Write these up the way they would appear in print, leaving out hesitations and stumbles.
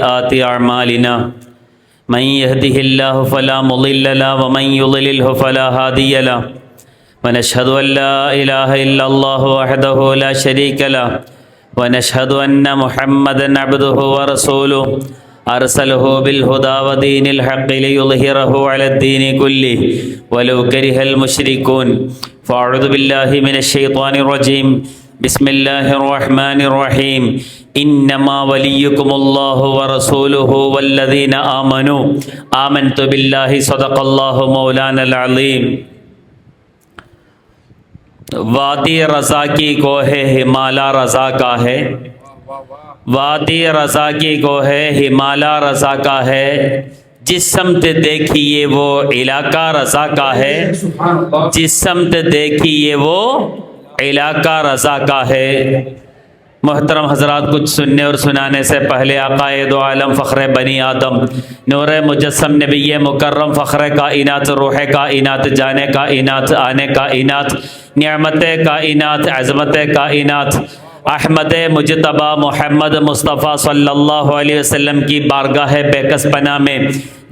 آت أعمالنا من يهده الله فلا مضل له ومن يضلله فلا هادي له ونشهد أن لا إله إلا الله وحده لا شريك له ونشهد أن محمدا عبده ورسوله أرسله بالهدى ودين الحق ليظهره على الدين كله ولو كره المشركون فأعوذ بالله من الشيطان الرجيم بسم الله الرحمن الرحيم انما وليكم الله ورسوله والذين آمنوا آمنت بالله صدق الله مولانا العظيم وادی رضا کی کوہ ہمالا رضا کا ہے وادی رضا کی کوہ ہمالا رضا کا ہے جس سمت دیکھیے وہ علاقہ رضا کا ہے جس سمت دیکھیے وہ علاقہ رضا کا ہے۔ محترم حضرات، کچھ سننے اور سنانے سے پہلے آقائے دو عالم فخر بنی آدم نور مجسم نبی مکرم فخر کائنات روح کائنات جانے کائنات آنے کائنات نعمت کائنات عظمت کائنات احمد مجتبی محمد مصطفیٰ صلی اللہ علیہ وسلم کی بارگاہ بے کس پناہ میں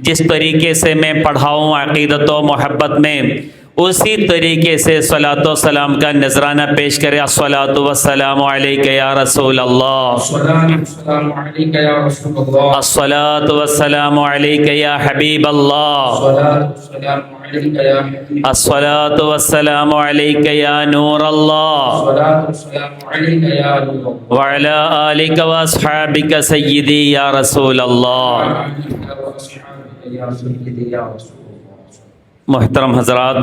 جس طریقے سے میں پڑھاؤں عقیدت و محبت میں اسی طریقے سے صلاۃ و سلام کا نذرانہ پیش کرے۔ الصلاۃ والسلام علیک یا رسول اللہ، الصلاۃ والسلام علیک یا حبیب اللہ، الصلاۃ والسلام علیک یا نور اللہ، وعلی آلک واصحابک سیدی یا رسول اللہ۔ محترم حضرات،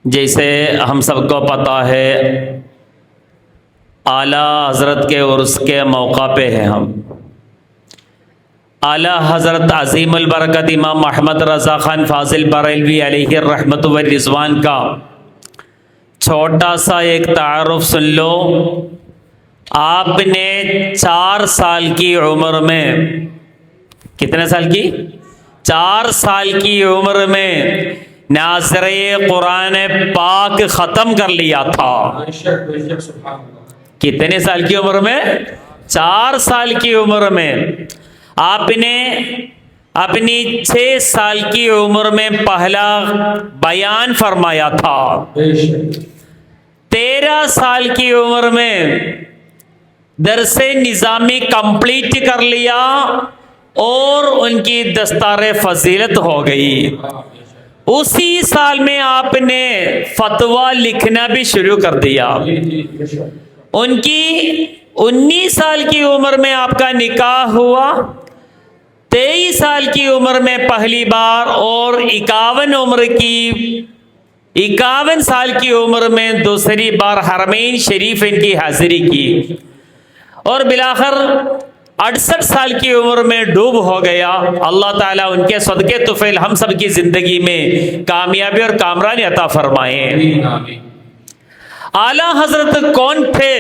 جیسے ہم سب کو پتہ ہے اعلیٰ حضرت کے عرس کے موقع پہ ہیں ہم۔ اعلیٰ حضرت عظیم البرکت امام محمد رضا خان فاضل بریلوی علیہ الرحمت والرضوان کا چھوٹا سا ایک تعارف سن لو۔ آپ نے 4 سال کی عمر میں، کتنے سال کی؟ 4 سال کی عمر میں ناظرِ قرآن پاک ختم کر لیا تھا۔ کتنے سال کی عمر میں؟ 4 سال کی عمر میں آپ نے اپنی 6 سال کی عمر میں پہلا بیان فرمایا تھا۔ 13 سال کی عمر میں درس نظامی کمپلیٹ کر لیا اور ان کی دستار فضیلت ہو گئی۔ اسی سال میں آپ نے فتویٰ لکھنا بھی شروع کر دیا۔ ان کی 19 سال کی عمر میں آپ کا نکاح ہوا، 23 سال کی عمر میں پہلی بار اور 51 سال کی عمر میں دوسری بار حرمین شریف ان کی حاضری کی، اور بالآخر 68 سال کی عمر میں ڈوب ہو گیا۔ اللہ تعالیٰ ان کے صدقے طفیل ہم سب کی زندگی میں کامیابی اور کامرانی عطا فرمائے۔ اعلیٰ حضرت کون تھے؟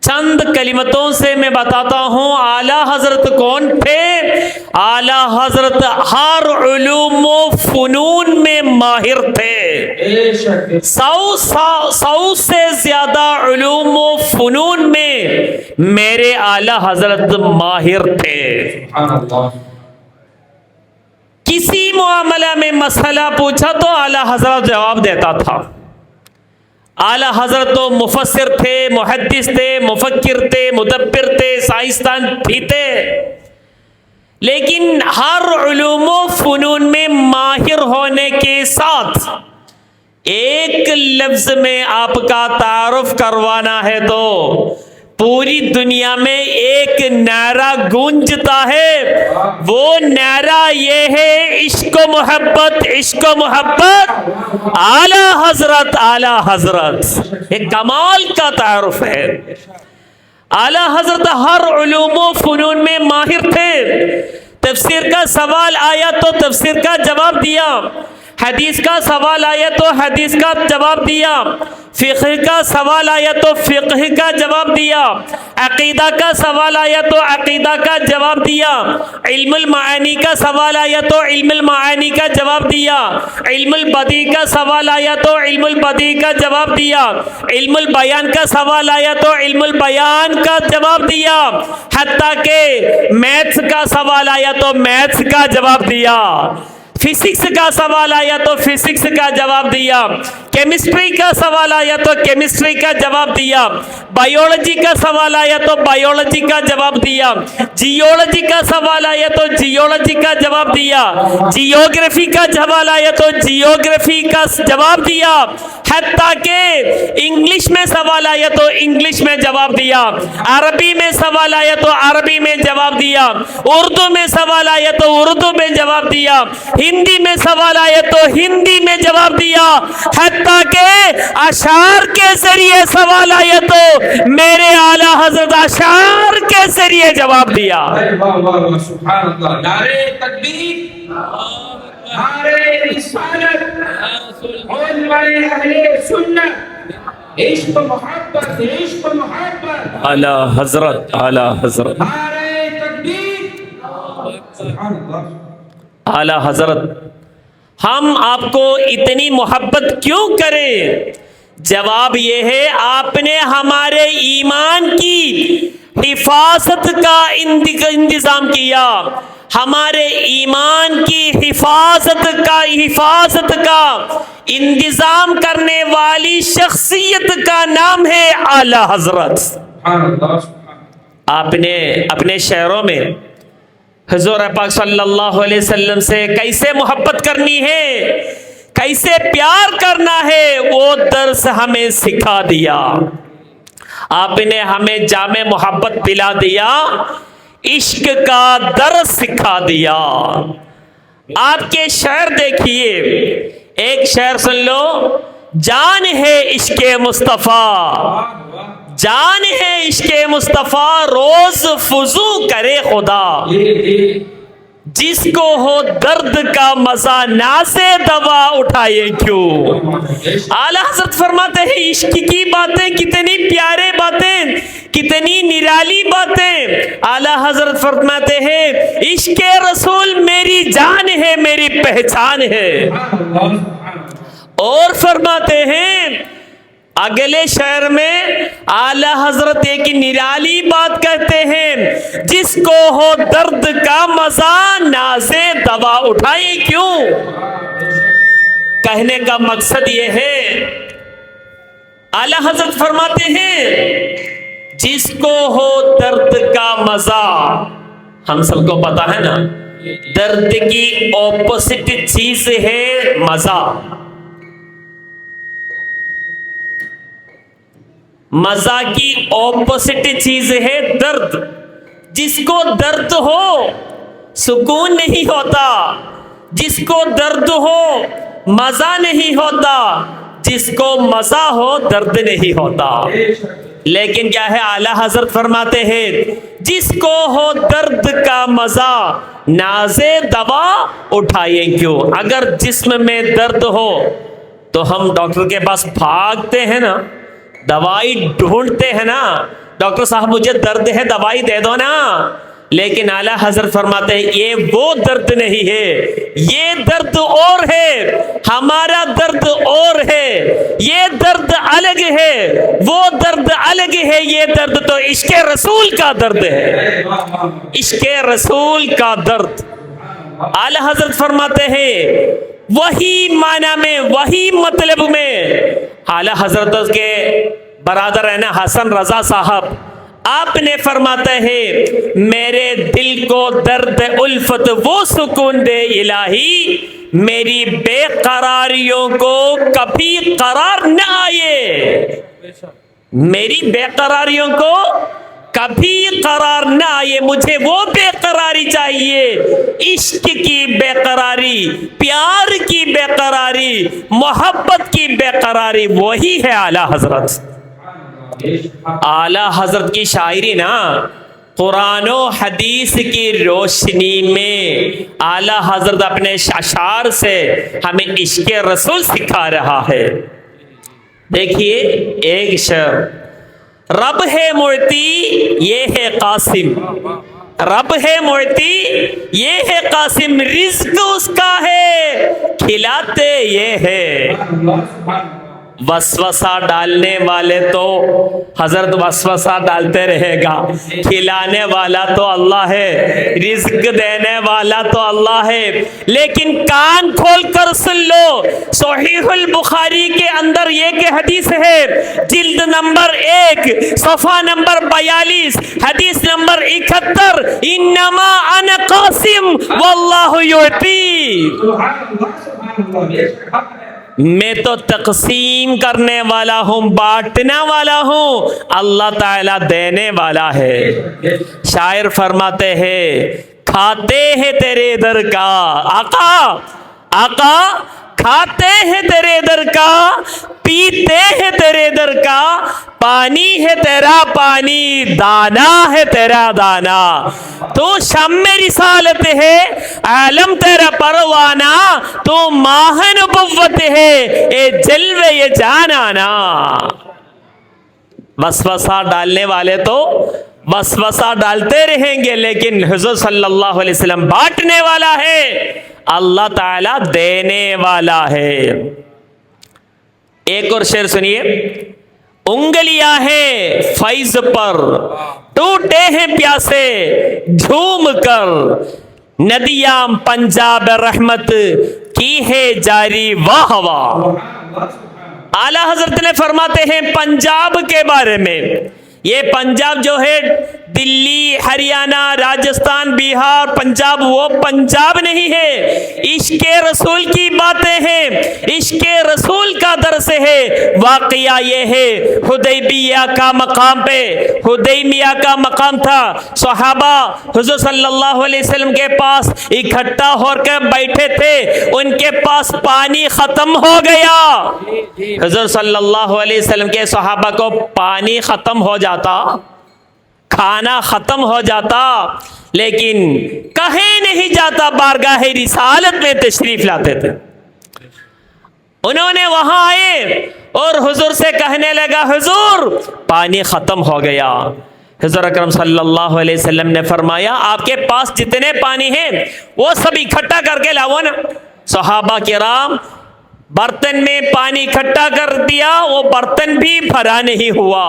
چند کلمتوں سے میں بتاتا ہوں اعلیٰ حضرت کون تھے۔ اعلیٰ حضرت ہر علوم و فنون میں ماہر تھے۔ 100 سے زیادہ علوم و فنون میں میرے اعلیٰ حضرت ماہر تھے۔ کسی معاملہ میں مسئلہ پوچھا تو اعلیٰ حضرت جواب دیتا تھا۔ اعلیٰ حضرت تو مفسر تھے، محدث تھے، مفکر تھے، مدبر تھے، سائنسدان بھی تھے، لیکن ہر علوم و فنون میں ماہر ہونے کے ساتھ ایک لفظ میں آپ کا تعارف کروانا ہے تو پوری دنیا میں ایک نعرہ گونجتا ہے، وہ نعرہ یہ ہے عشق و محبت، عشق و محبت، اعلیٰ حضرت، اعلیٰ حضرت۔ ایک کمال کا تعارف ہے۔ اعلیٰ حضرت ہر علوم و فنون میں ماہر تھے۔ تفسیر کا سوال آیا تو تفسیر کا جواب دیا، حدیث کا سوال آیا تو حدیث کا جواب دیا، فقہ کا سوال آیا تو فقہ کا جواب دیا، عقیدہ کا سوال آیا تو عقیدہ کا جواب دیا، علم المعانی کا سوال آیا تو علم المعانی کا جواب دیا، علم البدیع کا سوال آیا تو علم البدیع کا جواب دیا، علم البیان کا سوال آیا تو علم البیان کا جواب دیا، حتیٰ کہ میتھس کا سوال آیا تو میتھس کا جواب دیا، فزکس کا سوال آیا تو فزکس کا جواب دیا، کیمسٹری کا سوال آیا تو کیمسٹری کا جواب دیا، بایولوجی کا سوال آیا تو بایولوجی کا جواب دیا، جیولوجی کا سوال آیا تو جیولوجی کا جواب دیا، جیوگرافی کا سوال آیا تو جیوگرافی کا جواب دیا، حتیٰ کہ انگلش میں سوال آیا تو انگلش میں جواب دیا، عربی میں سوال آیا تو عربی میں جواب دیا، اردو میں سوال آیا تو اردو میں جواب دیا، ہندی میں سوال آیا تو ہندی میں جواب دیا، حتیٰ کہ اشعار کے ذریعے سوال آیا تو میرے اعلیٰ حضرت اشعار کے ذریعے جواب دیا۔ سبحان اللہ، نعرہ تکبیر، نعرہ رسالت، علماء اہل سنت، عشق و محبت، عشق و محبت، اعلیٰ حضرت، اعلیٰ حضرت، نعرہ تکبیر، سبحان اللہ۔ اعلیٰ حضرت، ہم آپ کو اتنی محبت کیوں کریں؟ جواب یہ ہے، آپ نے ہمارے ایمان کی حفاظت کا انتظام کیا، ہمارے ایمان کی حفاظت کا انتظام کرنے والی شخصیت کا نام ہے اعلیٰ حضرت۔ آپ نے اپنے شعروں میں حضور پاک صلی اللہ علیہ وسلم سے کیسے محبت کرنی ہے، کیسے پیار کرنا ہے، وہ درس ہمیں سکھا دیا۔ آپ نے ہمیں جامع محبت پلا دیا، عشق کا درس سکھا دیا۔ آپ کے شعر دیکھیے، ایک شعر سن لو، جان ہے عشق مصطفیٰ، جان ہے عشق مصطفیٰ، روز فضو کرے خدا، جس کو ہو درد کا مزہ ناز دوا اٹھائے کیوں۔ اعلیٰ حضرت فرماتے ہیں عشق کی باتیں کتنی پیارے باتیں، کتنی نرالی باتیں۔ اعلیٰ حضرت فرماتے ہیں عشق رسول میری جان ہے، میری پہچان ہے۔ اور فرماتے ہیں اگلے شعر میں اعلیٰ حضرت ایک نرالی بات کہتے ہیں، جس کو ہو درد کا مزہ ناز دوا اٹھائے کیوں۔ کہنے کا مقصد یہ ہے، اعلیٰ حضرت فرماتے ہیں جس کو ہو درد کا مزہ، ہم سب کو پتا ہے نا درد کی اپوزٹ چیز ہے مزہ، مزہ کی اپوزٹ چیز ہے درد۔ جس کو درد ہو سکون نہیں ہوتا، جس کو درد ہو مزہ نہیں ہوتا، جس کو مزہ ہو درد نہیں ہوتا۔ لیکن کیا ہے، اعلیٰ حضرت فرماتے ہیں جس کو ہو درد کا مزہ ناز دوا اٹھائے کیوں۔ اگر جسم میں درد ہو تو ہم ڈاکٹر کے پاس بھاگتے ہیں نا، دوائی ڈھونڈتے ہیں نا، ڈاکٹر صاحب مجھے درد ہے دوائی دے دو نا۔ لیکن اعلیٰ حضرت فرماتے ہیں یہ وہ درد نہیں ہے، یہ درد اور ہے، ہمارا درد اور ہے، یہ درد الگ ہے، وہ درد الگ ہے، یہ درد تو عشق رسول کا درد ہے، عشق رسول کا درد۔ اعلیٰ حضرت فرماتے ہیں وہی معنی میں، وہی مطلب میں، اعلیٰ حضرت کے برادر ہیں نا حسن رضا صاحب، آپ نے فرماتے ہیں میرے دل کو درد الفت وہ سکون دے الہی، میری بے قراریوں کو کبھی قرار نہ آئے، میری بے قراریوں کو کبھی قرار نہ آئے، مجھے وہ بے قراری چاہیے، عشق کی بے قراری، پیار کی بے قراری، محبت کی بے قراری، وہی ہے اعلیٰ حضرت۔ اعلیٰ حضرت کی شاعری نا قرآن و حدیث کی روشنی میں اعلیٰ حضرت اپنے اشعار سے ہمیں عشق رسول سکھا رہا ہے۔ دیکھیے ایک شعر، رب ہے معطی یہ ہے قاسم، رب ہے معطی یہ ہے قاسم، رزق اس کا ہے کھلاتے یہ ہے۔ وسوسہ ڈالنے والے تو حضرت وسوسہ ڈالتے رہے گا، کھلانے والا تو اللہ ہے، رزق دینے والا تو اللہ ہے۔ لیکن کان کھول کر سن لو، صحیح البخاری کے اندر یہ کہ حدیث ہے، جلد نمبر 1 صفحہ نمبر 42 حدیث نمبر 71، انما انا قاسم واللہ یعطی، میں تو تقسیم کرنے والا ہوں، بانٹنے والا ہوں، اللہ تعالیٰ دینے والا ہے۔ شاعر فرماتے ہیں، کھاتے ہیں تیرے در کا آقا، آقا کھاتے ہیں تیرے در کا، پیتے ہیں تیرے در کا، پانی ہے تیرا پانی، دانا ہے تیرا دانا، تو شم رسالت ہے عالم تیرا پروانہ، تو ماہ نبوت ہے اے جلوے یہ جانانا۔ وسوسہ ڈالنے والے تو وسوسہ ڈالتے رہیں گے، لیکن حضور صلی اللہ علیہ وسلم بانٹنے والا ہے، اللہ تعالیٰ دینے والا ہے۔ ایک اور شعر سنیے، انگلیاں ہیں فیض پر ٹوٹے ہیں پیاسے جھوم کر، ندیاں پنجاب رحمت کی ہے جاری واہ واہ۔ اعلیٰ حضرت نے فرماتے ہیں پنجاب کے بارے میں، یہ پنجاب جو ہے دلی، ہریانہ، راجستھان، بہار، پنجاب، وہ پنجاب نہیں ہے، عشق رسول کی باتیں ہیں، عشق رسول کا درس ہے۔ واقعہ یہ ہے، حدیبیہ کا مقام پہ، حدیبیہ کا مقام تھا، صحابہ حضور صلی اللہ علیہ وسلم کے پاس اکٹھا ہو کر بیٹھے تھے، ان کے پاس پانی ختم ہو گیا۔ حضور صلی اللہ علیہ وسلم کے صحابہ کو پانی ختم ہو جاتا، کھانا ختم ہو جاتا، لیکن کہیں نہیں جاتا، بارگاہ رسالت میں تشریف لاتے تھے۔ انہوں نے وہاں آئے اور حضور سے کہنے لگا، حضور پانی ختم ہو گیا۔ حضور اکرم صلی اللہ علیہ وسلم نے فرمایا، آپ کے پاس جتنے پانی ہیں وہ سب اکٹھا کر کے لاؤ نا۔ صحابہ کرام برتن میں پانی اکٹھا کر دیا، وہ برتن بھی بھرا نہیں ہوا،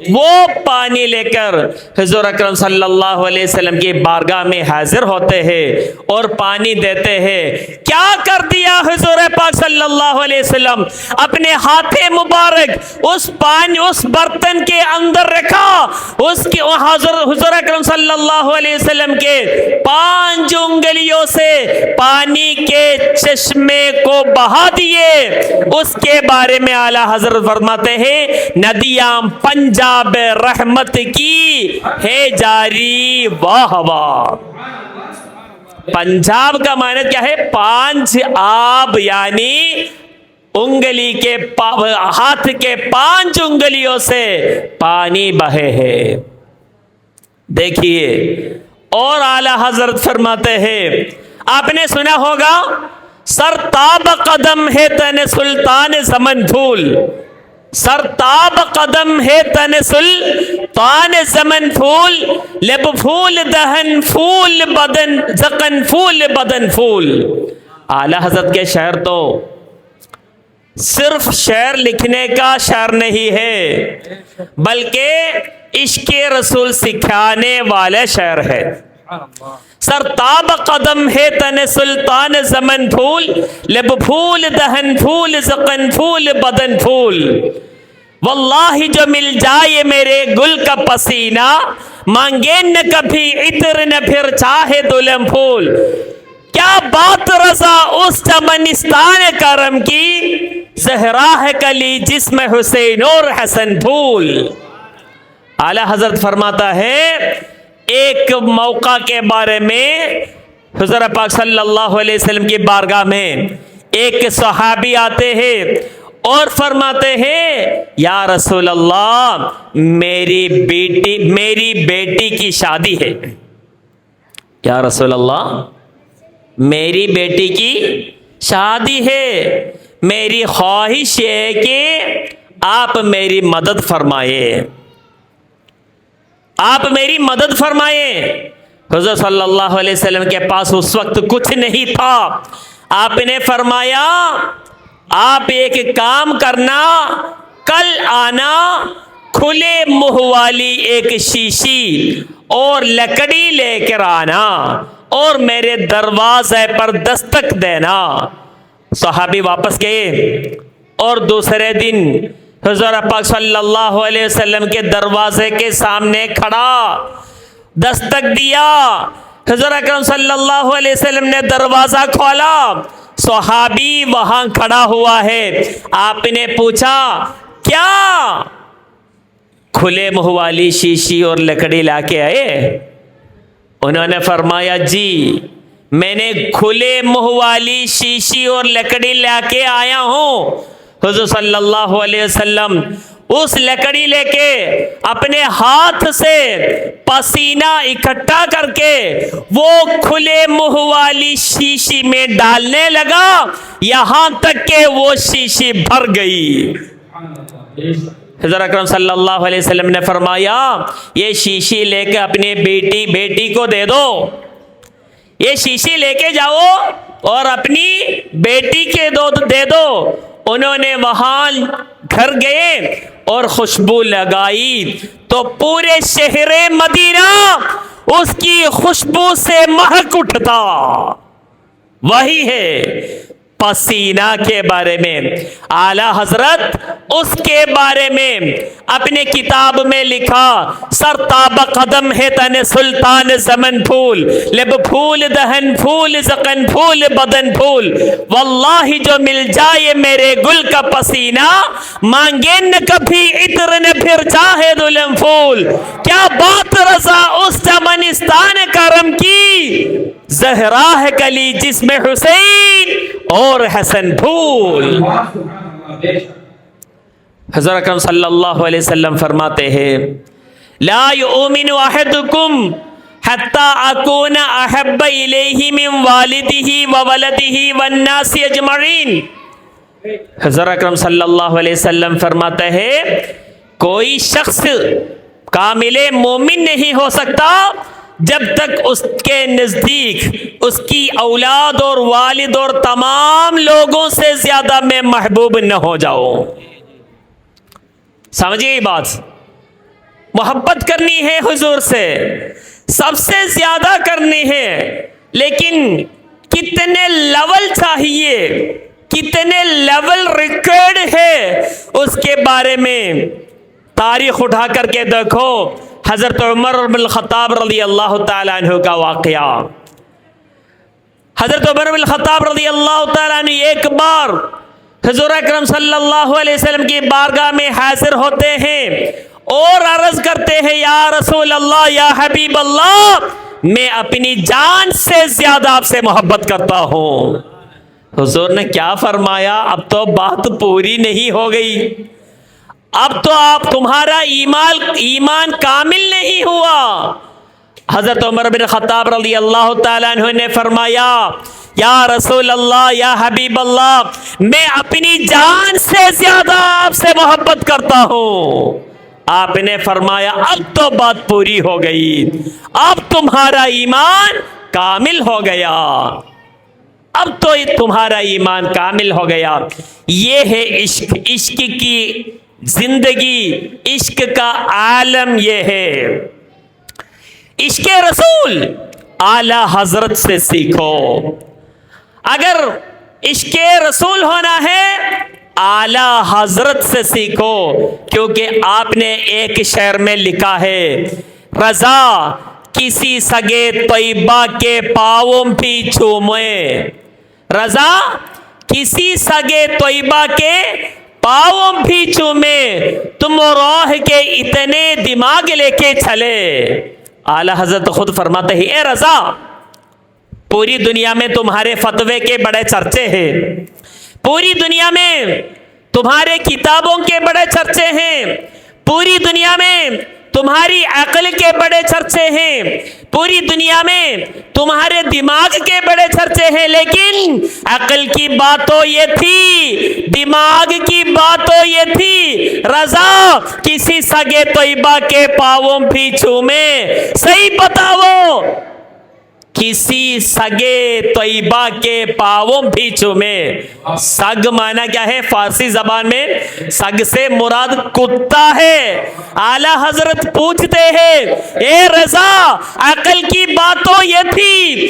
وہ پانی لے کر حضور اکرم صلی اللہ علیہ وسلم کی بارگاہ میں حاضر ہوتے ہیں اور پانی دیتے ہیں۔ کیا کر دیا حضور پاک صلی اللہ علیہ وسلم؟ اپنے ہاتھ مبارک اس پانی اس برتن کے اندر رکھا، اس کی حضور اکرم صلی اللہ علیہ وسلم کے 5 انگلیوں سے پانی کے چشمے کو بہا دیا۔ اس کے بارے میں اعلیٰ حضرت فرماتے ہیں، ندیاں پنجاب رحمت کی ہے جاری واہ واہ۔ پنجاب کا معنی کیا ہے؟ 5 آب، یعنی انگلی کے ہاتھ کے 5 انگلیوں سے پانی بہے ہے۔ دیکھیے اور اعلیٰ حضرت فرماتے ہیں، آپ نے سنا ہوگا، سرتاب قدم ہے تن سلطان زمن پھول، سرتاب قدم ہے تن سلطان زمن پھول، لب پھول دہن پھول بدن زقن پھول بدن پھول۔ اعلیٰ حضرت کے شعر تو صرف شعر لکھنے کا شعر نہیں ہے، بلکہ عشق رسول سکھانے والے شعر ہے۔ سرتاب قدم ہے تن سلطان زمن پھول، لب پھول دہن پھول زقن پھول بدن پھول۔ واللہ جو مل جائے میرے گل کا پسینہ، مانگے نہ کبھی عطر نہ پھر چاہے دلم پھول۔ کیا بات رضا اس چمنستان کرم کی، زہرا ہے کلی جسم حسین اور حسن پھول۔ اعلیٰ حضرت فرماتا ہے، ایک موقع کے بارے میں حضور پاک صلی اللہ علیہ وسلم کی بارگاہ میں ایک صحابی آتے ہیں اور فرماتے ہیں یا رسول اللہ میری بیٹی کی شادی ہے، یا رسول اللہ میری بیٹی کی شادی ہے، میری خواہش ہے کہ آپ میری مدد فرمائے، آپ میری مدد فرمائے۔ حضور صلی اللہ علیہ وسلم کے پاس اس وقت کچھ نہیں تھا، آپ نے فرمایا آپ ایک کام کرنا، کل آنا، کھلے منہ والی ایک شیشی اور لکڑی لے کر آنا اور میرے دروازے پر دستک دینا۔ صحابی واپس گئے اور دوسرے دن حضور پاک صلی اللہ علیہ وسلم کے دروازے کے سامنے کھڑا، دستک دیا، حضور اکرم صلی اللہ علیہ وسلم نے دروازہ کھولا، صحابی وہاں کھڑا ہوا ہے۔ آپ نے پوچھا کیا؟ کھلے منہ والی شیشی اور لکڑی لا کے آئے؟ انہوں نے فرمایا جی میں نے کھلے منہ والی شیشی اور لکڑی لا کے آیا ہوں۔ حضور صلی اللہ علیہ وسلم اس لکڑی لے کے اپنے ہاتھ سے پسینہ اکٹھا کر کے وہ کھلے منہ والی شیشی میں ڈالنے لگا، یہاں تک کہ وہ شیشی بھر گئی۔ حضرت اکرم صلی اللہ علیہ وسلم نے فرمایا یہ شیشی لے کے اپنی بیٹی کو دے دو، یہ شیشی لے کے جاؤ اور اپنی بیٹی کے دے دو۔ انہوں نے وہاں گھر گئے اور خوشبو لگائی تو پورے شہر مدینہ اس کی خوشبو سے مہک اٹھتا۔ وہی ہے پسینہ کے بارے میں اعلی حضرت اس کے بارے میں اپنے کتاب میں لکھا، سر تاب قدم ہے تن سلطان زمن پھول، لب پھول دہن پھول زقن پھول بدن پھول، واللہ جو مل جائے میرے گل کا پسینہ، مانگے نہ کبھی عطر نہ پھر چاہے دلم پھول۔ کیا بات رضا اس چمنستان کرم کی، زہرا ہے کلی جس میں حسین اور حسن پھول۔ حضرت اکرم صلی اللہ علیہ وسلم فرماتے ہیں لا یؤمن احدکم حتی اکون احب الیہ من والدہ وولدہ والناس اجمعین۔ حضرت اکرم صلی اللہ علیہ وسلم فرماتے ہیں کوئی شخص کامل مومن نہیں ہو سکتا جب تک اس کے نزدیک اس کی اولاد اور والد اور تمام لوگوں سے زیادہ میں محبوب نہ ہو جاؤں۔ سمجھیے یہ بات، محبت کرنی ہے حضور سے، سب سے زیادہ کرنی ہے، لیکن کتنے لیول چاہیے، کتنے لیول ریکارڈ ہے اس کے بارے میں تاریخ اٹھا کر کے دیکھو۔ حضرت عمر بن الخطاب رضی اللہ تعالیٰ عنہ کا واقعہ، حضرت عمر بن الخطاب رضی اللہ تعالیٰ عنہ ایک بار حضور اکرم صلی اللہ علیہ وسلم کی بارگاہ میں حاضر ہوتے ہیں اور عرض کرتے ہیں یا رسول اللہ یا حبیب اللہ میں اپنی جان سے زیادہ آپ سے محبت کرتا ہوں۔ حضور نے کیا فرمایا؟ اب تو بات پوری نہیں ہو گئی، اب تو آپ تمہارا ایمان کامل نہیں ہوا۔ حضرت عمر بن خطاب رضی اللہ تعالیٰ عنہ نے فرمایا یا رسول اللہ یا حبیب اللہ میں اپنی جان سے زیادہ آپ سے محبت کرتا ہوں۔ آپ نے فرمایا اب تو بات پوری ہو گئی، اب تمہارا ایمان کامل ہو گیا، اب تو تمہارا ایمان کامل ہو گیا۔ یہ ہے عشق، عشق کی زندگی، عشق کا عالم یہ ہے۔ عشق رسول اعلی حضرت سے سیکھو، اگر عشق رسول ہونا ہے اعلی حضرت سے سیکھو، کیونکہ آپ نے ایک شعر میں لکھا ہے رضا کسی سگے طیبہ کے پاؤں بھی چومے، رضا کسی سگے طیبہ کے پاؤں بھی چومے، تم روح کے اتنے دماغ لے کے چلے۔ اعلی حضرت خود فرماتے ہیں اے رضا پوری دنیا میں تمہارے فتوے کے بڑے چرچے ہیں، پوری دنیا میں تمہارے کتابوں کے بڑے چرچے ہیں، پوری دنیا میں تمہاری عقل کے بڑے چرچے ہیں، پوری دنیا میں تمہارے دماغ کے بڑے چرچے ہیں، لیکن عقل کی بات تو یہ تھی، دماغ کی بات تو یہ تھی، رضا کسی سگے طیبہ کے پاؤں بھی چومے، صحیح بتاؤ، کسی سگے طیبہ کے پاؤں بھی چومے۔ سگ معنی کیا ہے فارسی زبان میں؟ سگ سے مراد کتا ہے۔ اعلیٰ حضرت پوچھتے ہیں اے رضا، عقل کی بات تو یہ تھی،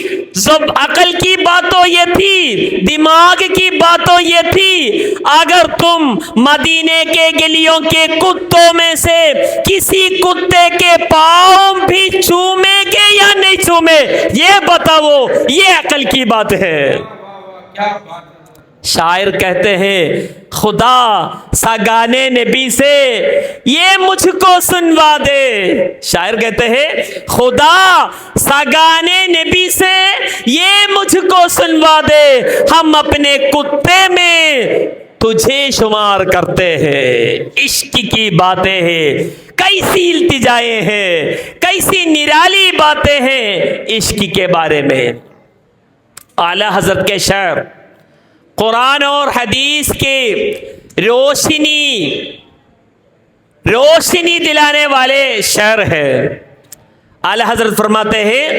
عقل کی بات تو یہ تھی، دماغ کی بات تو یہ تھی، اگر تم مدینے کے گلیوں کے کتوں میں سے کسی کتے کے پاؤں بھی چومے گے یا نہیں چومے، یہ بتاؤ، یہ عقل کی بات ہے۔ کیا بات ہے۔ شاعر کہتے ہیں خدا ساگانے نبی سے یہ مجھ کو سنوا دے، شاعر کہتے ہیں خدا ساگانے نبی سے یہ مجھ کو سنوا دے، ہم اپنے کتے میں تجھے شمار کرتے ہیں۔ عشق کی باتیں ہیں، کیسی التجائیں ہیں، کیسی نرالی باتیں ہیں عشق کے بارے میں۔ اعلیٰ حضرت کے شعر قرآن اور حدیث کی روشنی دلانے والے شعر ہے۔ اعلیٰ حضرت فرماتے ہیں،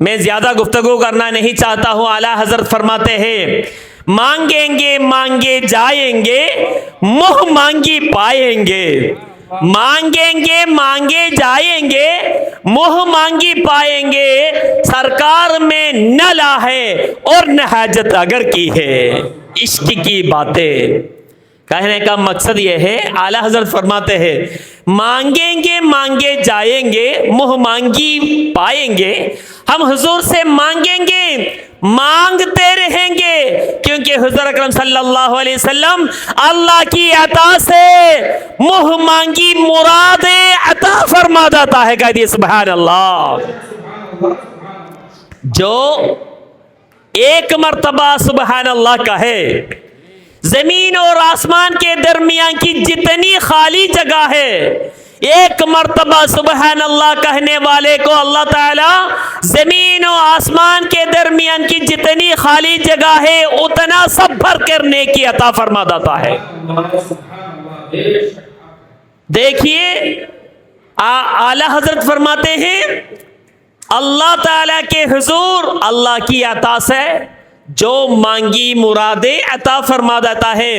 میں زیادہ گفتگو کرنا نہیں چاہتا ہوں، اعلیٰ حضرت فرماتے ہیں مانگیں گے مانگے جائیں گے، منہ مانگی پائیں گے، مانگیں گے مانگے جائیں گے، منہ مانگی پائیں گے، سرکار میں نہ لا ہے اور نہ حاجت اگر کی ہے۔ عشق کی باتیں کہنے کا مقصد یہ ہے، اعلیٰ حضرت فرماتے ہیں مانگیں گے مانگے جائیں گے، منہ مانگی پائیں گے، ہم حضور سے مانگیں گے، مانگتے رہیں گے، کیونکہ حضور اکرم صلی اللہ علیہ وسلم اللہ کی عطا سے منہ مانگی مرادیں عطا فرما دیتا ہے۔ کہہ دیے سبحان اللہ۔ جو ایک مرتبہ سبحان اللہ کہے، زمین اور آسمان کے درمیان کی جتنی خالی جگہ ہے، ایک مرتبہ سبحان اللہ کہنے والے کو اللہ تعالی زمین و آسمان کے درمیان کی جتنی خالی جگہ ہے اتنا سب بھر کرنے کی عطا فرما دیتا ہے۔ دیکھیے اعلیٰ حضرت فرماتے ہیں اللہ تعالی کے حضور اللہ کی عطا سے جو مانگی مرادیں عطا فرما دیتا ہے۔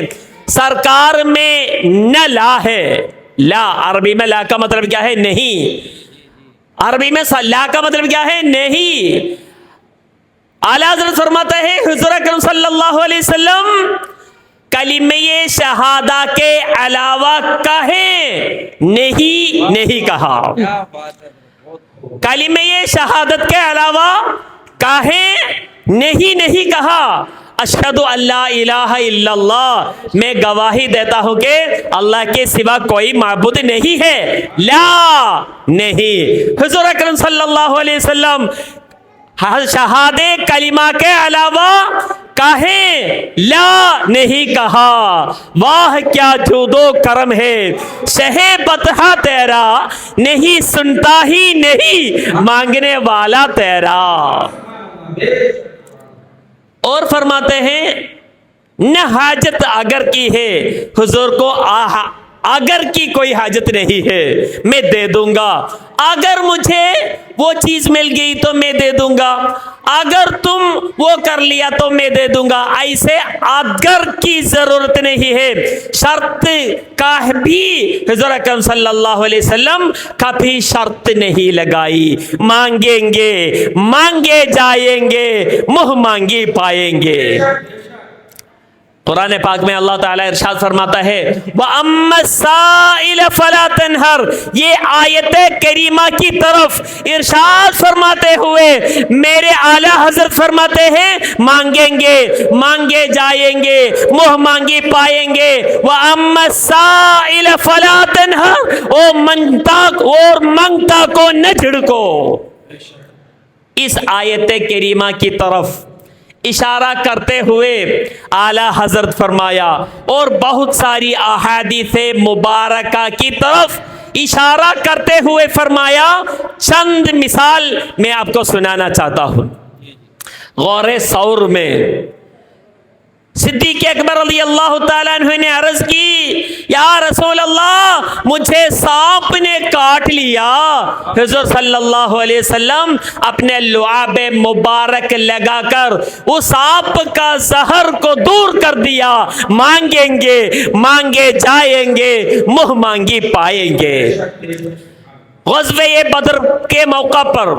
سرکار میں نہ لا ہے، لا عربی میں لا کا مطلب کیا ہے؟ نہیں۔ عربی میں لا کا مطلب کیا ہے؟ نہیں۔ اعلیٰ حضرت فرماتا ہے حضور اکرم صلی اللہ علیہ وسلم کلمہ شہادہ کے علاوہ کہیں نہیں کہا، کلمہ شہادت کے علاوہ کہیں نہیں کہا۔ اشہد ان لا الہ الا اللہ، میں گواہی دیتا ہوں کہ اللہ کے سوا کوئی معبود نہیں ہے، لا نہیں۔ حضور اکرم صلی اللہ علیہ وسلم شہادے کلمہ کے علاوہ کہیں لا نہیں کہا۔ واہ کیا جود و کرم ہے شہ بطحہ تیرا، نہیں سنتا ہی نہیں مانگنے والا تیرا۔ اور فرماتے ہیں نہ حاجت اگر کی ہے، حضور کو اگر کی کوئی حاجت نہیں ہے، میں دے دوں گا، اگر مجھے وہ چیز مل گئی تو میں دے دوں گا، اگر تم وہ کر لیا تو میں دے دوں گا، ایسے اگر کی ضرورت نہیں ہے۔ شرط کا بھی حضور اکرم صلی اللہ علیہ وسلم کبھی شرط نہیں لگائی، مانگیں گے مانگے جائیں گے، منہ مانگی پائیں گے۔ قرآن پاک میں اللہ تعالیٰ ارشاد فرماتا ہے وَأَمَّا السَّائِلَ فَلَا تَنْهَرْ، یہ آیت کریمہ کی طرف ارشاد فرماتے ہوئے میرے اعلیٰ حضرت فرماتے ہیں مانگیں گے مانگے جائیں گے، منہ مانگی پائیں گے۔ وَأَمَّا السَّائِلَ فَلَا تَنْهَرْ، اور منگتا کو نہ جھڑکو۔ اس آیت کریمہ کی طرف اشارہ کرتے ہوئے اعلی حضرت فرمایا اور بہت ساری احادیث مبارکہ کی طرف اشارہ کرتے ہوئے فرمایا. چند مثال میں آپ کو سنانا چاہتا ہوں. غور ثور میں صدیق اکبر رضی اللہ تعالیٰ عنہ نے عرض کی یا رسول اللہ مجھے سانپ نے کاٹ لیا. حضور صلی اللہ علیہ وسلم اپنے لعاب مبارک لگا کر اس سانپ کا زہر کو دور کر دیا. مانگیں گے مانگے جائیں گے منہ مانگی پائیں گے. غزوہ بدر کے موقع پر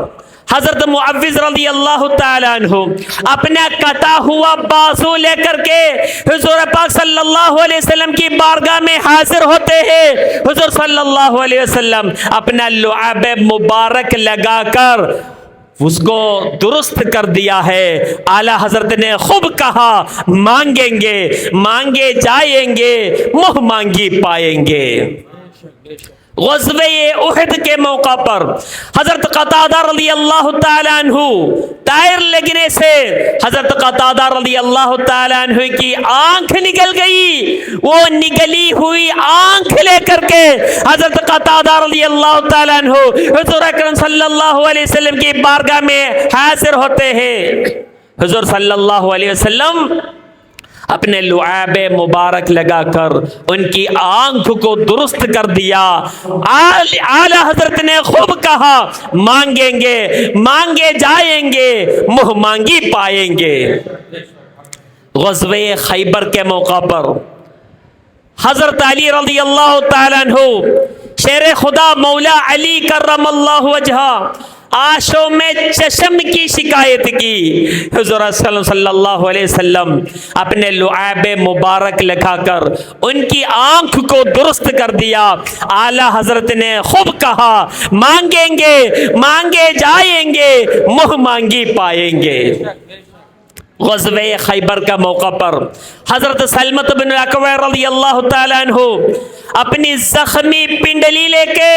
حضرت معوذ رضی اللہ تعالیٰ عنہ اپنا کٹا ہوا بازو لے کر کے حضور پاک صلی اللہ علیہ وسلم کی بارگاہ میں حاضر ہوتے ہیں. حضور صلی اللہ علیہ وسلم اپنا لعاب مبارک لگا کر اس کو درست کر دیا ہے. اعلی حضرت نے خوب کہا مانگیں گے مانگے جائیں گے منہ مانگی پائیں گے. غزوہ احد کے موقع پر حضرت قتادہ رضی اللہ تعالیٰ عنہ ٹائر لگنے سے حضرت قتادہ رضی اللہ تعالیٰ عنہ کی آنکھ نکل گئی. وہ نگلی ہوئی آنکھ لے کر کے حضرت قتادہ رضی اللہ تعالیٰ عنہ حضور اکرم صلی اللہ علیہ وسلم کی بارگاہ میں حاضر ہوتے ہیں. حضور صلی اللہ علیہ وسلم اپنے لعاب مبارک لگا کر ان کی آنکھ کو درست کر دیا. اعلی حضرت نے خوب کہا مانگیں گے مانگے جائیں گے منہ مانگی پائیں گے. غزوہ خیبر کے موقع پر حضرت علی رضی اللہ تعالیٰ عنہ شیر خدا مولا علی کرم اللہ وجہہ آنکھوں میں چشم کی شکایت کی. حضور صلی اللہ علیہ وسلم اپنے لعاب مبارک لگا کر ان کی آنکھ کو درست کر دیا. اعلی حضرت نے خوب کہا مانگیں گے مانگے جائیں گے منہ مانگی پائیں گے. غزوہ خیبر کا موقع پر حضرت سلمۃ بن اکوع رضی اللہ تعالیٰ عنہ اپنی زخمی پنڈلی لے کے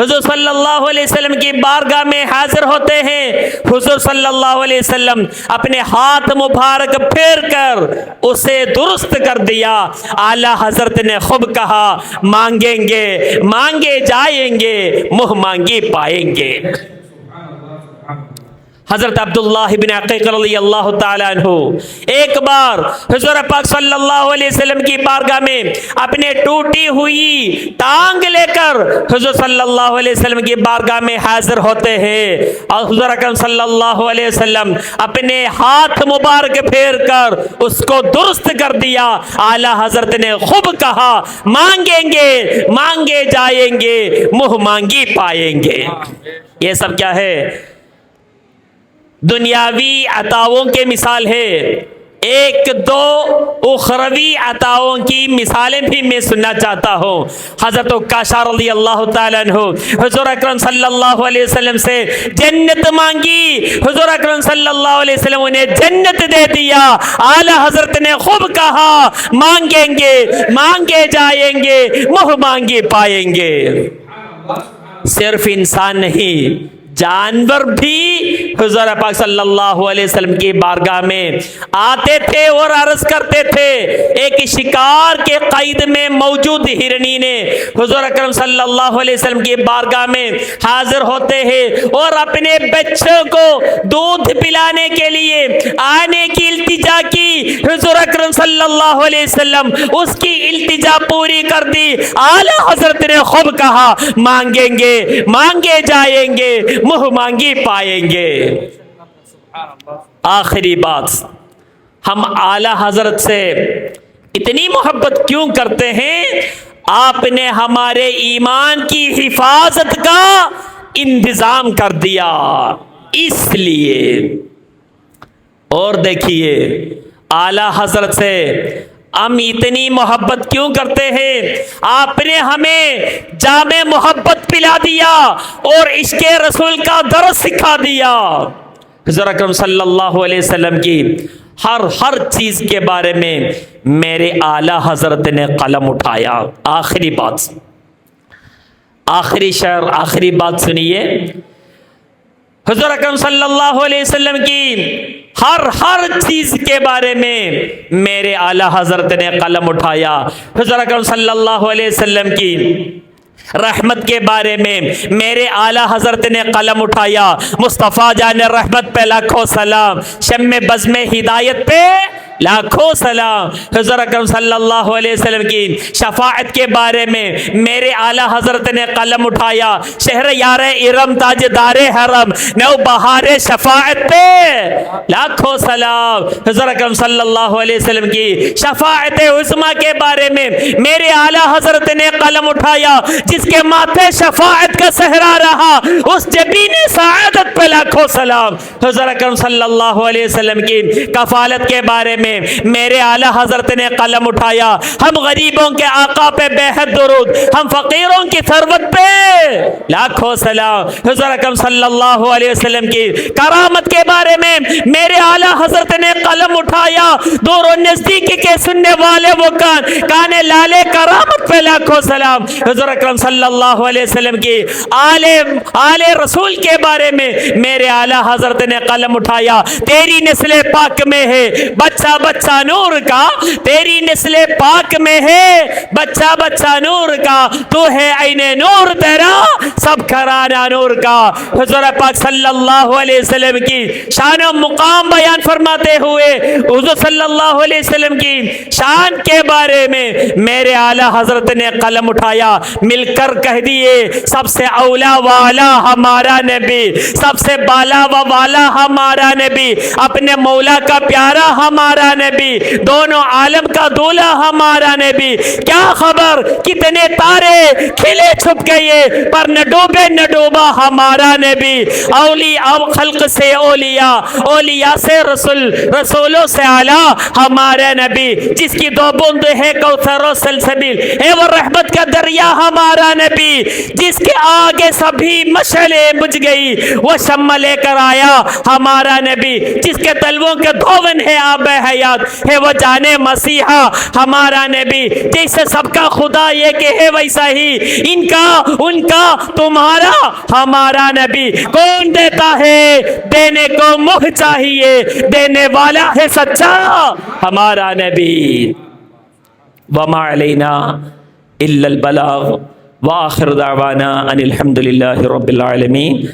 حضور صلی اللہ علیہ وسلم کی بارگاہ میں حاضر ہوتے ہیں. حضور صلی اللہ علیہ وسلم اپنے ہاتھ مبارک پھیر کر اسے درست کر دیا. اعلی حضرت نے خوب کہا مانگیں گے مانگے جائیں گے منہ مانگی پائیں گے. حضرت عبداللہ بن عقیق رضی اللہ تعالیٰ عنہ ایک بار حضور پاک صلی اللہ علیہ وسلم کی بارگاہ میں اپنے ٹوٹی ہوئی ٹانگ لے کر حضور صلی اللہ علیہ وسلم کی بارگاہ میں حاضر ہوتے ہیں. اور حضور اکرم صلی اللہ علیہ وسلم اپنے ہاتھ مبارک پھیر کر اس کو درست کر دیا. اعلی حضرت نے خوب کہا مانگیں گے مانگے جائیں گے منہ مانگی پائیں گے. یہ سب کیا ہے؟ دنیاوی عطاؤں کے مثال ہے. ایک دو اخروی عطاؤں کی مثالیں بھی میں سننا چاہتا ہوں. حضرت عکاشہ رضی اللہ تعالیٰ عنہ حضور اکرم صلی اللہ علیہ وسلم سے جنت مانگی. حضور اکرم صلی اللہ علیہ وسلم انہیں جنت دے دیا. اعلی حضرت نے خوب کہا مانگیں گے مانگے جائیں گے منہ مانگی پائیں گے. صرف انسان نہیں جانور بھی حضور پاک صلی اللہ علیہ وسلم کی بارگاہ میں آتے تھے اور عرض کرتے تھے. ایک شکار کے قید میں موجود ہرنی نے حضور اکرم صلی اللہ علیہ وسلم کی بارگاہ میں حاضر ہوتے ہیں اور اپنے بچوں کو دودھ پلانے کے لیے آنے کی التجا کی. حضور اکرم صلی اللہ علیہ وسلم اس کی التجا پوری کر دی. اعلی حضرت نے خوب کہا مانگیں گے مانگے جائیں گے منہ مانگی پائیں گے. آخری بات, ہم اعلی حضرت سے اتنی محبت کیوں کرتے ہیں؟ آپ نے ہمارے ایمان کی حفاظت کا انتظام کر دیا اس لیے. اور دیکھیے اعلی حضرت سے ہم اتنی محبت کیوں کرتے ہیں؟ آپ نے ہمیں جامع محبت پلا دیا اور عشق رسول کا درس سکھا دیا. حضور اکرم صلی اللہ علیہ وسلم کی ہر چیز کے بارے میں میرے اعلی حضرت نے قلم اٹھایا. آخری بات, آخری شعر, آخری بات سنیے. حضور اکرم صلی اللہ علیہ وسلم کی ہر چیز کے بارے میں میرے اعلیٰ حضرت نے قلم اٹھایا. حضور اکرم صلی اللہ علیہ وسلم کی رحمت کے بارے میں میرے اعلیٰ حضرت نے قلم اٹھایا. مصطفیٰ جان رحمت پہ لاکھوں سلام، شم بزم ہدایت پہ لاکھوں سلام. حضور اکرم صلی اللہ علیہ وسلم کی شفاعت کے بارے میں میرے اعلیٰ حضرت نے قلم اٹھایا. شہر یار ارم تاجدار حرم نو بہار شفاعت پہ لاکھوں سلام. حضور اکرم صلی اللہ علیہ وسلم کی شفاعت عظمیٰ کے بارے میں میرے اعلیٰ حضرت نے قلم اٹھایا. جس کے ماتھے شفاعت کا صحرا رہا اس جبین سعادت پہ لاکھوں سلام. حضور اکرم صلی اللہ علیہ وسلم کی کفالت کے بارے میں میرے اعلیٰ حضرت نے قلم اٹھایا. ہم غریبوں کے آقا پہ بے حد درود، ہم فقیروں کی ثروت پہ لاکھوں سلام. حضور اکرم صلی اللہ علیہ وسلم کی کرامت کے بارے میں میرے اعلیٰ حضرت نے قلم اٹھایا. دور و نزدیک کے سننے والے وہ کان لالے کرامت پہ لاکھوں سلام. حضور اکرم صلی اللہ علیہ وسلم کی آل رسول کے بارے میں میرے اعلیٰ حضرت نے قلم اٹھایا. تیری نسل پاک میں ہے بچہ بچہ نور کا، تیری نسل پاک میں ہے بچہ بچہ نور کا، تو ہے عین نور تیرا سب گھرانہ نور کا. حضور پاک صلی اللہ علیہ وسلم کی شان و مقام بیان فرماتے ہوئے حضور صلی اللہ علیہ وسلم کی شان کے بارے میں میرے اعلیٰ حضرت نے قلم اٹھایا. مل کر کہہ دیے سب سے اولا والا ہمارا نبی، سب سے بالا و والا ہمارا نبی، اپنے مولا کا پیارا ہمارا نبی، دونوں عالم کا دولا ہمارا نبی. کیا خبر کتنے تارے کھلے چھپ گئے پر نہ ڈوبے نہ ڈوبا ہمارا نبی. اولیاء خلق سے اولیاء، اولیاء سے رسول، رسولوں سے اعلیٰ ہمارا نبی. جس کی دو بوند ہے کوثر و سلسبیل ہے وہ رحمت کا دریا ہمارا نبی. جس کے آگے سبھی مشعلیں بجھ گئی وہ شمع لے کر آیا ہمارا نبی. جس کے تلووں کے دھون ہے آب حیات ہے وہ جانے مسیحا ہمارا نبی. جیسے سب کا خدا یہ کہ ہے ویسا ہی ان کا ان کا تمہارا ہمارا نبی. کون دیتا ہے دینے کو منہ چاہیے، دینے والا ہے سچا ہمارا نبی. وما علینا الا البلاغ وآخر دعوانا ان الحمد للہ رب العالمین.